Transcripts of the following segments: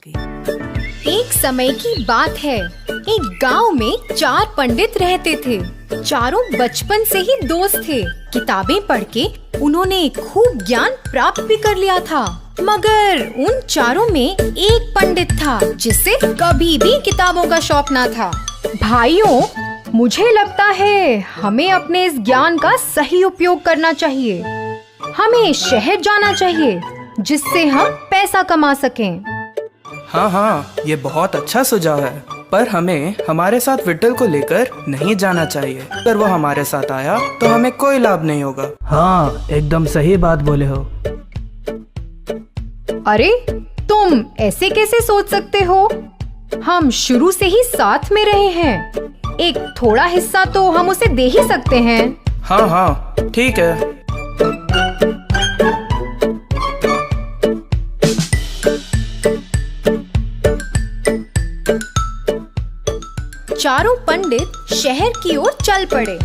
गई। एक समय की बात है, एक गांव में 4 पंडित रहते थे। चारों बचपन से ही दोस्त थे। किताबें पढ़ के उन्होंने खूब ज्ञान प्राप्त भी कर लिया था। मगर उन चारों में एक पंडित था जिसे कभी भी किताबों का शौक ना था। भाइयों, मुझे लगता है हमें अपने इस ज्ञान का सही उपयोग करना चाहिए। हमें शहर जाना चाहिए जिससे हम पैसा कमा सकें। हाँ, ये बहुत अच्छा सुझाव है, पर हमें हमारे साथ विट्ठल को लेकर नहीं जाना चाहिए। अगर वो हमारे साथ आया तो हमें कोई लाभ नहीं होगा। हाँ, एकदम सही बात बोले हो। अरे, तुम ऐसे कैसे सोच सकते हो? हम शुरू से ही साथ में रहे हैं। एक थोड़ा हिस्सा तो हम उसे दे ही सकते हैं। हाँ, ठीक है। चारों पंडित शहर की ओर चल पड़े।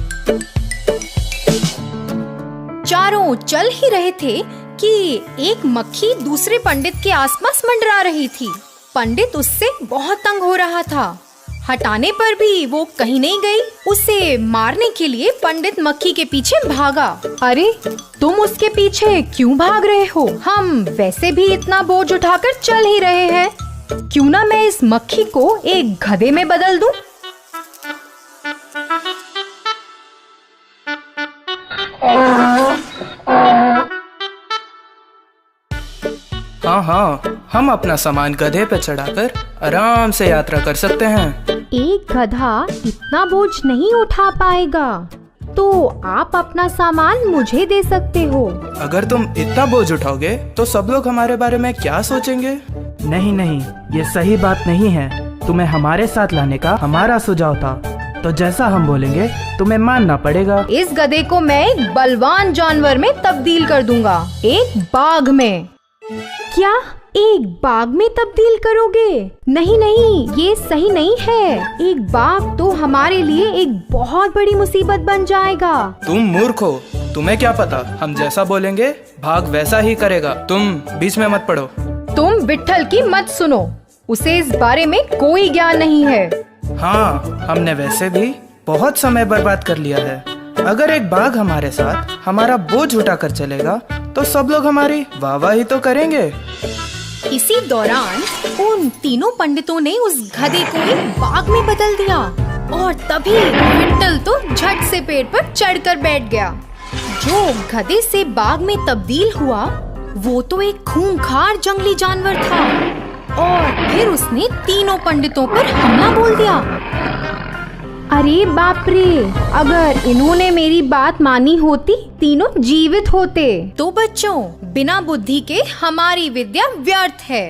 चारों चल ही रहे थे कि एक मक्खी दूसरे पंडित के आसपास मंडरा रही थी। पंडित उससे बहुत तंग हो रहा था। हटाने पर भी वो कहीं नहीं गई। उसे मारने के लिए पंडित मक्खी के पीछे भागा। अरे, तुम उसके पीछे क्यों भाग रहे हो? हम वैसे भी इतना बोझ उठाकर चल ही रहे हैं। क्यों ना मैं इस मक्खी को एक गधे में बदल दूं? हाँ, हम अपना सामान गधे पे चढ़ाकर आराम से यात्रा कर सकते हैं। एक गधा इतना बोझ नहीं उठा पाएगा, तो आप अपना सामान मुझे दे सकते हो। अगर तुम इतना बोझ उठाओगे तो सब लोग हमारे बारे में क्या सोचेंगे? नहीं, ये सही बात नहीं है। तुम्हें हमारे साथ लाने का हमारा सुझाव था, तो जैसा हम बोलेंगे तुम्हें मानना पड़ेगा। इस गधे को मैं एक बलवान जानवर में तब्दील कर दूंगा, एक बाघ में। क्या एक बाघ में तब्दील करोगे? नहीं, ये सही नहीं है। एक बाघ तो हमारे लिए एक बहुत बड़ी मुसीबत बन जाएगा। तुम मूर्ख हो, तुम्हें क्या पता? हम जैसा बोलेंगे बाघ वैसा ही करेगा। तुम बीच में मत पड़ो। तुम विट्ठल की मत सुनो, उसे इस बारे में कोई ज्ञान नहीं है। हाँ, हमने वैसे भी बहुत समय बर्बाद कर लिया है। अगर एक बाघ हमारे साथ हमारा बोझ उठाकर चलेगा तो सब लोग हमारी वाहवाही तो करेंगे। इसी दौरान उन तीनों पंडितों ने उस गधे को एक बाघ में बदल दिया और तभी विट्ठल तो झट से पेड़ पर चढ़कर बैठ गया। जो गधे से बाघ में तब्दील हुआ वो तो एक खूंखार जंगली जानवर था और फिर उसने तीनों पंडितों पर हमला बोल दिया। अरे बाप रे, अगर इन्होंने मेरी बात मानी होती तीनों जीवित होते। तो बच्चों, बिना बुद्धि के हमारी विद्या व्यर्थ है।